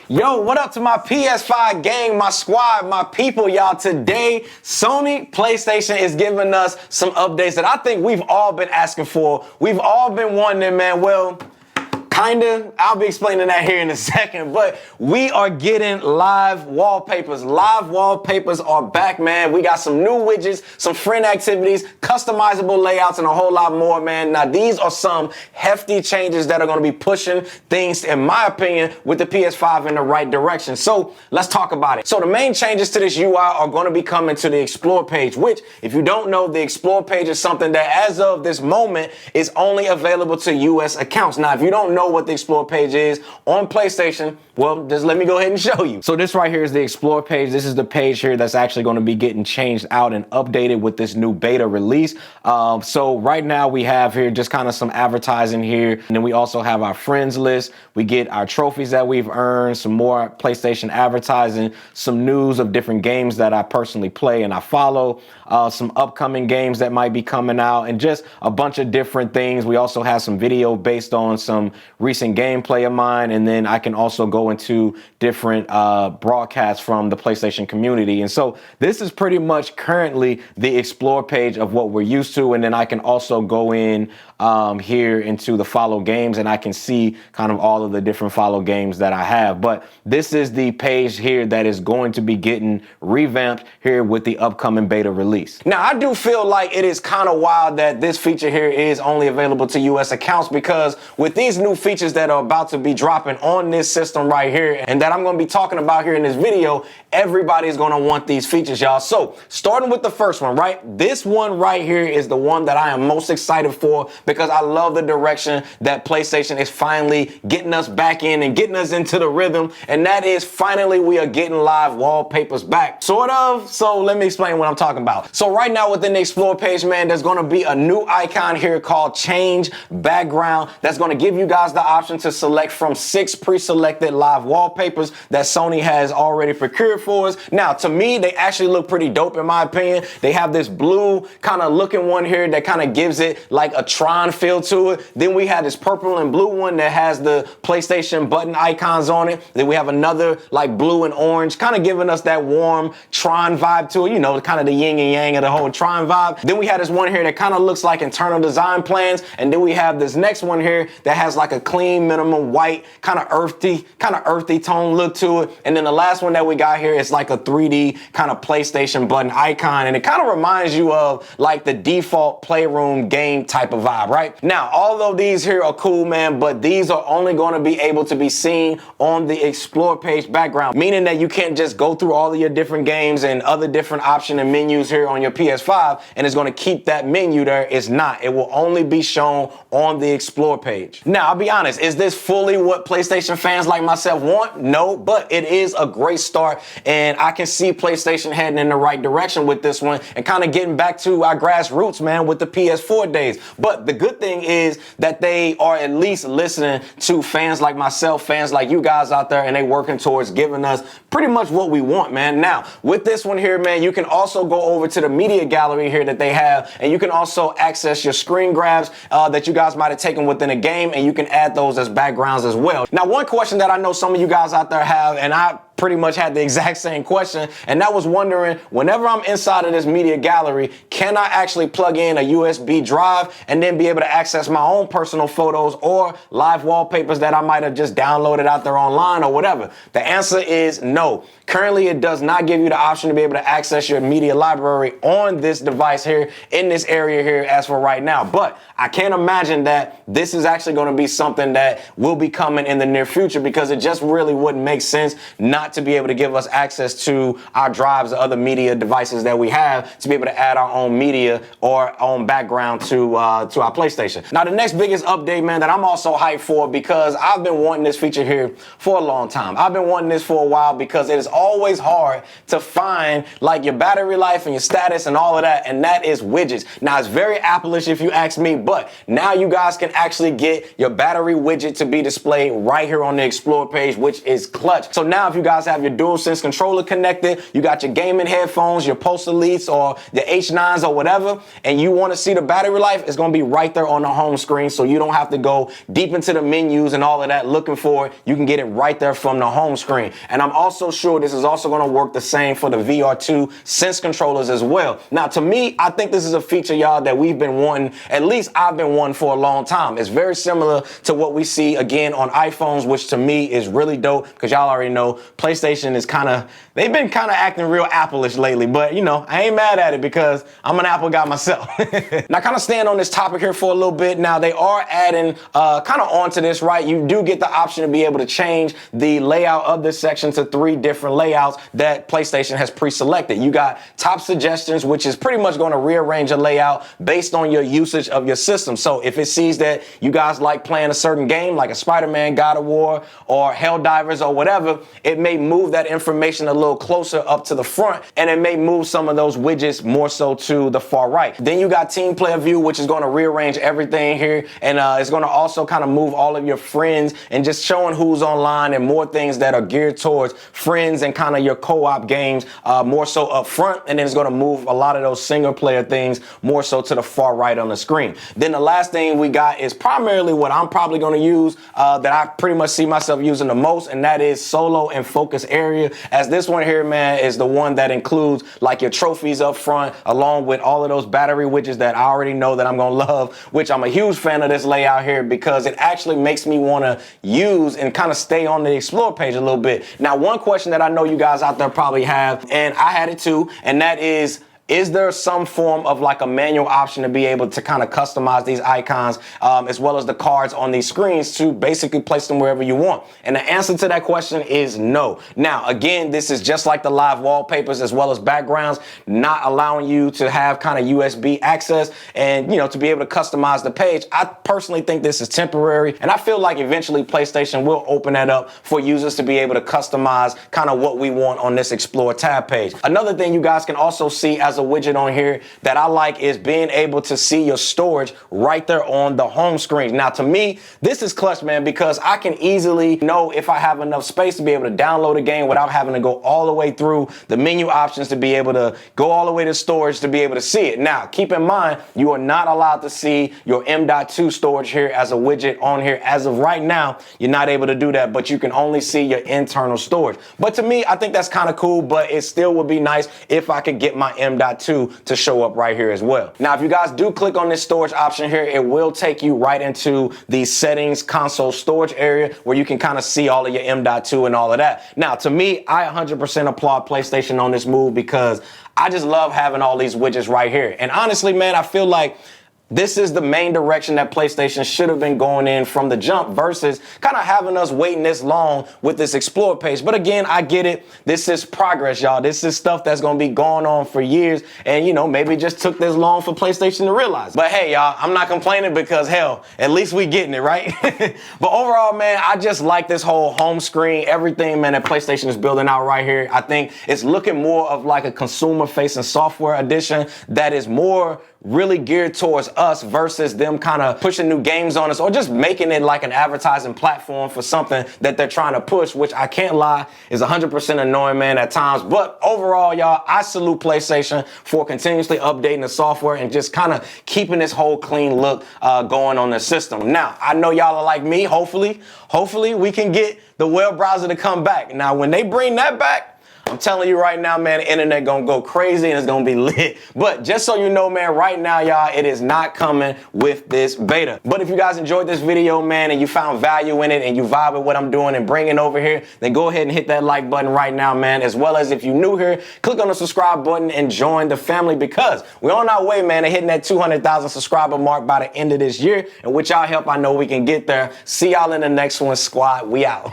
Yo, what up to my PS5 gang, my squad, my people, y'all. Today, Sony PlayStation is giving us some updates that I think we've all been asking for. We've all been wanting it, man. Well, kinda. I'll be explaining that here in a second, but we are getting live wallpapers. Live wallpapers are back, man. We got some new widgets, some friend activities, customizable layouts, and a whole lot more, man. Now, these are some hefty changes that are going to be pushing things, in my opinion, with the PS5 in the right direction. So let's talk about it. So the main changes to this UI are going to be coming to the Explore page, which, if you don't know, the Explore page is something that, as of this moment, is only available to US accounts. Now, if you don't know what the Explore page is on PlayStation, well, just let me go ahead and show you. So this right here is the Explore page. This is the page here that's actually going to be getting changed out and updated with this new beta release. So right now we have here just kind of some advertising here. And then we also have our friends list. We get our trophies that we've earned, some more PlayStation advertising, some news of different games that I personally play and I follow, some upcoming games that might be coming out, and just a bunch of different things. We also have some video based on some recent gameplay of mine, and then I can also go into different broadcasts from the PlayStation community. And so this is pretty much currently the Explore page of what we're used to, and then I can also go in here into the follow games, and I can see kind of all of the different follow games that I have. But this is the page here that is going to be getting revamped here with the upcoming beta release. Now, I do feel like it is kind of wild that this feature here is only available to US accounts, because with these new features that are about to be dropping on this system right here, and that I'm going to be talking about here in this video, everybody's going to want these features, y'all. So starting with the first one, right? This one right here is the one that I am most excited for, because I love the direction that PlayStation is finally getting us back in and getting us into the rhythm. And that is, finally, we are getting live wallpapers back, sort of. So let me explain what I'm talking about. So right now within the Explore page, man, there's going to be a new icon here called Change Background. That's going to give you guys the option to select from 6 pre-selected live wallpapers that Sony has already procured for us. Now, to me, they actually look pretty dope, in my opinion. They have this blue kind of looking one here that kind of gives it like a Tron feel to it. Then we have this purple and blue one that has the PlayStation button icons on it. Then we have another like blue and orange, kind of giving us that warm Tron vibe to it, you know, kind of the yin and yang of the whole Tron vibe. Then we have this one here that kind of looks like internal design plans. And then we have this next one here that has like a clean minimum white, kind of earthy tone look to it. And then the last one that we got here is like a 3D kind of PlayStation button icon. And it kind of reminds you of like the default Playroom game type of vibe, right? Now, although these here are cool, man, but these are only going to be able to be seen on the Explore page background, meaning that you can't just go through all of your different games and other different option and menus here on your PS5 and it's going to keep that menu there. It's not. It will only be shown on the Explore page. Now, I'll be honest, is this fully what PlayStation fans like myself want? No, but it is a great start, and I can see PlayStation heading in the right direction with this one and kind of getting back to our grassroots, man, with the PS4 days. But the good thing is that they are at least listening to fans like myself, fans like you guys out there, and they working towards giving us pretty much what we want, man. Now, with this one here, man, you can also go over to the media gallery here that they have, and you can also access your screen grabs that you guys might have taken within a game, and you can add those as backgrounds as well. Now, one question that I know some of you guys out there have, and I pretty much had the exact same question, and that was wondering, whenever I'm inside of this media gallery, can I actually plug in a USB drive and then be able to access my own personal photos or live wallpapers that I might have just downloaded out there online or whatever? The answer is no. Currently, it does not give you the option to be able to access your media library on this device here in this area here as for right now. But I can't imagine that this is actually going to be something that will be coming in the near future, because it just really wouldn't make sense not to be able to give us access to our drives or other media devices that we have to be able to add our own media or own background to our PlayStation. Now, the next biggest update, man, that I'm also hyped for, because I've been wanting this feature here for a long time. I've been wanting this for a while, because it is always hard to find like your battery life and your status and all of that, and that is widgets. Now, it's very Apple-ish if you ask me, but now you guys can actually get your battery widget to be displayed right here on the Explore page, which is clutch. So now if you guys guys have your DualSense controller connected, you got your gaming headphones, your Pulse Elites or the H9s or whatever, and you want to see the battery life, it's going to be right there on the home screen, so you don't have to go deep into the menus and all of that looking for it. You can get it right there from the home screen. And I'm also sure this is also going to work the same for the VR2 Sense controllers as well. Now, to me, I think this is a feature, y'all, that we've been wanting, at least I've been wanting for a long time. It's very similar to what we see again on iPhones, which to me is really dope because y'all already know PlayStation is they've been kind of acting real Apple-ish lately, but you know, I ain't mad at it because I'm an Apple guy myself. Now, kind of staying on this topic here for a little bit. Now, they are adding kind of onto this, right? You do get the option to be able to change the layout of this section to 3 different layouts that PlayStation has pre-selected. You got top suggestions, which is pretty much going to rearrange a layout based on your usage of your system. So if it sees that you guys like playing a certain game, like a Spider-Man, God of War, or Helldivers or whatever, it may move that information a little closer up to the front, and it may move some of those widgets more so to the far right. Then you got Team Player View, which is going to rearrange everything here, and it's going to also kind of move all of your friends and just showing who's online and more things that are geared towards friends and kind of your co-op games more so up front, and then it's going to move a lot of those single player things more so to the far right on the screen. Then the last thing we got is primarily what I'm probably going to use that I pretty much see myself using the most, and that is solo and focus area, as this one here, man, is the one that includes like your trophies up front along with all of those battery widgets that I already know that I'm going to love, which I'm a huge fan of this layout here because it actually makes me want to use and kind of stay on the Explore page a little bit. Now, one question that I know you guys out there probably have, and I had it too, and that is there some form of like a manual option to be able to kind of customize these icons as well as the cards on these screens to basically place them wherever you want? And the answer to that question is no. Now, again, this is just like the live wallpapers as well as backgrounds, not allowing you to have kind of USB access and, you know, to be able to customize the page. I personally think this is temporary, and I feel like eventually PlayStation will open that up for users to be able to customize kind of what we want on this Explore tab page. Another thing you guys can also see as a widget on here that I like is being able to see your storage right there on the home screen. Now, to me, this is clutch, man, because I can easily know if I have enough space to be able to download a game without having to go all the way through the menu options to be able to go all the way to storage to be able to see it. Now, keep in mind, you are not allowed to see your M.2 storage here as a widget on here. As of right now, you're not able to do that, but you can only see your internal storage. But to me, I think that's kind of cool, but it still would be nice if I could get my M.2 to show up right here as well. Now, if you guys do click on this storage option here, it will take you right into the settings console storage area where you can kind of see all of your M.2 and all of that. Now, to me, I 100% applaud PlayStation on this move because I just love having all these widgets right here. And honestly, man, I feel like this is the main direction that PlayStation should have been going in from the jump versus kind of having us waiting this long with this Explore page. But again, I get it. This is progress, y'all. This is stuff that's going to be going on for years. And, you know, maybe it just took this long for PlayStation to realize. But hey, y'all, I'm not complaining because, hell, at least we getting it, right? But overall, man, I just like this whole home screen, everything, man, that PlayStation is building out right here. I think it's looking more of like a consumer-facing software edition that is more really geared towards us versus them kind of pushing new games on us or just making it like an advertising platform for something that they're trying to push, which I can't lie is 100% annoying, man, at times. But overall, y'all, I salute PlayStation for continuously updating the software and just kind of keeping this whole clean look going on the system. Now, I know y'all are like me. Hopefully we can get the web browser to come back. Now, when they bring that back, I'm telling you right now, man, the internet gonna go crazy and it's gonna be lit. But just so you know, man, right now, y'all, it is not coming with this beta. But if you guys enjoyed this video, man, and you found value in it and you vibe with what I'm doing and bringing over here, then go ahead and hit that like button right now, man. As well as if you're new here, click on the subscribe button and join the family because we're on our way, man, to hitting that 200,000 subscriber mark by the end of this year. And with y'all help, I know we can get there. See y'all in the next one, squad. We out.